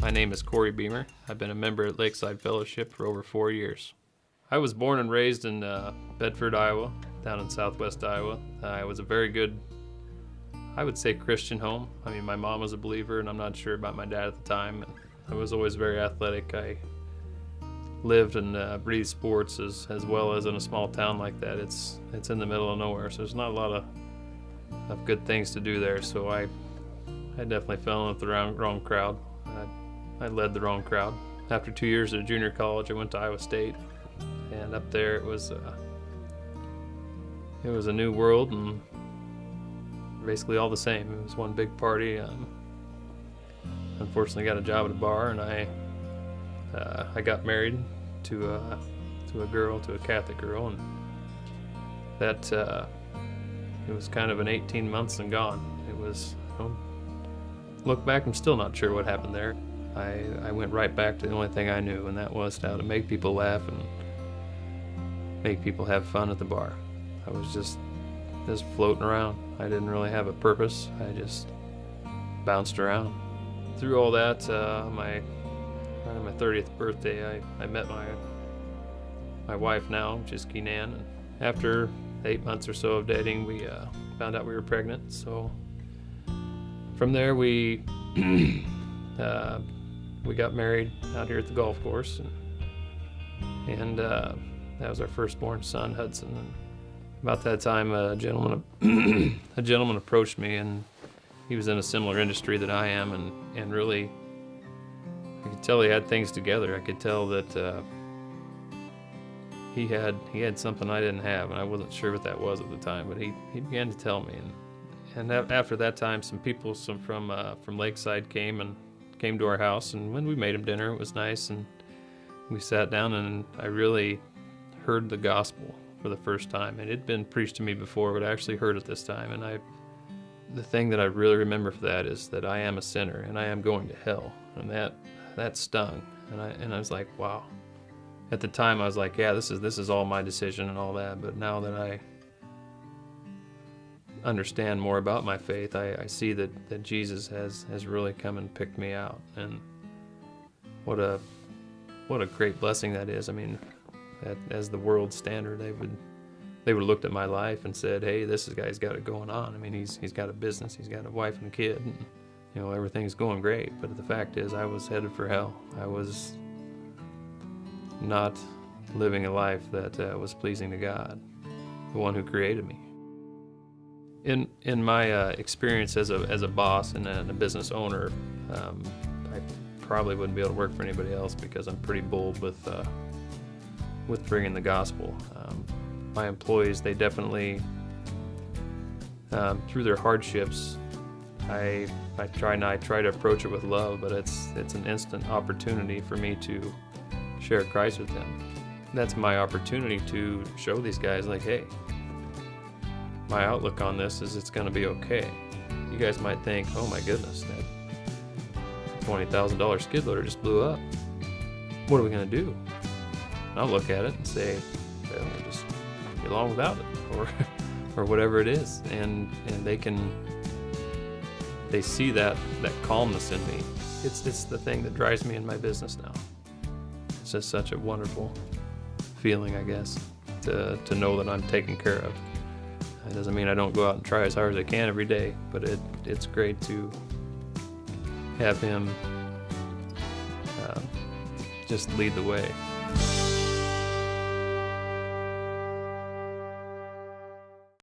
My name is Korey Beemer. I've been a member at Lakeside Fellowship for over 4 years. I was born and raised in Bedford, Iowa, down in southwest Iowa. It was a very good, I would say, Christian home. I mean, my mom was a believer, and I'm not sure about my dad at the time. I was always very athletic. I lived and breathed sports as well as in a small town like that. It's in the middle of nowhere, so there's not a lot of good things to do there. So I definitely fell in with the wrong crowd. I led the wrong crowd. After 2 years at junior college, I went to Iowa State, and up there it was a new world and basically all the same. It was one big party. Unfortunately, got a job at a bar, and I got married to a Catholic girl, and that it was kind of an 18 months and gone. It was, look back, I'm still not sure what happened there. I went right back to the only thing I knew, and that was how to make people laugh and make people have fun at the bar. I was just floating around. I didn't really have a purpose. I just bounced around. Through all that, on my 30th birthday, I met my wife now, which is Keenan. And after 8 months or so of dating, we found out we were pregnant. So from there, we got married out here at the golf course, and that was our firstborn son, Hudson. And about that time, a gentleman approached me, and he was in a similar industry that I am, and really, I could tell he had things together. I could tell that he had something I didn't have, and I wasn't sure what that was at the time. But he began to tell me, and after that time, some people from Lakeside came to our house, and when we made him dinner, it was nice, and we sat down, and I really heard the gospel for the first time. It had been preached to me before, but I actually heard it this time, and the thing that I really remember for that is that I am a sinner, and I am going to hell, and that stung, and I was like, wow. At the time, I was like, yeah, this is all my decision and all that, but now that I understand more about my faith, I see that Jesus has really come and picked me out, and what a great blessing that is. I mean, as the world standard, they would looked at my life and said, hey, this guy's got it going on. I mean, he's got a business, he's got a wife and a kid, and everything's going great. But the fact is, I was headed for hell. I was not living a life that was pleasing to God, the one who created me. In my experience as a boss and a business owner, I probably wouldn't be able to work for anybody else because I'm pretty bold with bringing the gospel. My employees, they definitely, through their hardships, I try to approach it with love, but it's an instant opportunity for me to share Christ with them. That's my opportunity to show these guys, like, hey, my outlook on this is it's going to be okay. You guys might think, oh my goodness, that $20,000 skid loader just blew up. What are we going to do? And I'll look at it and say, well, we'll just get along without it, or whatever it is. And they see that calmness in me. It's the thing that drives me in my business now. It's just such a wonderful feeling, I guess, to know that I'm taken care of. It doesn't mean I don't go out and try as hard as I can every day, but it's great to have him just lead the way.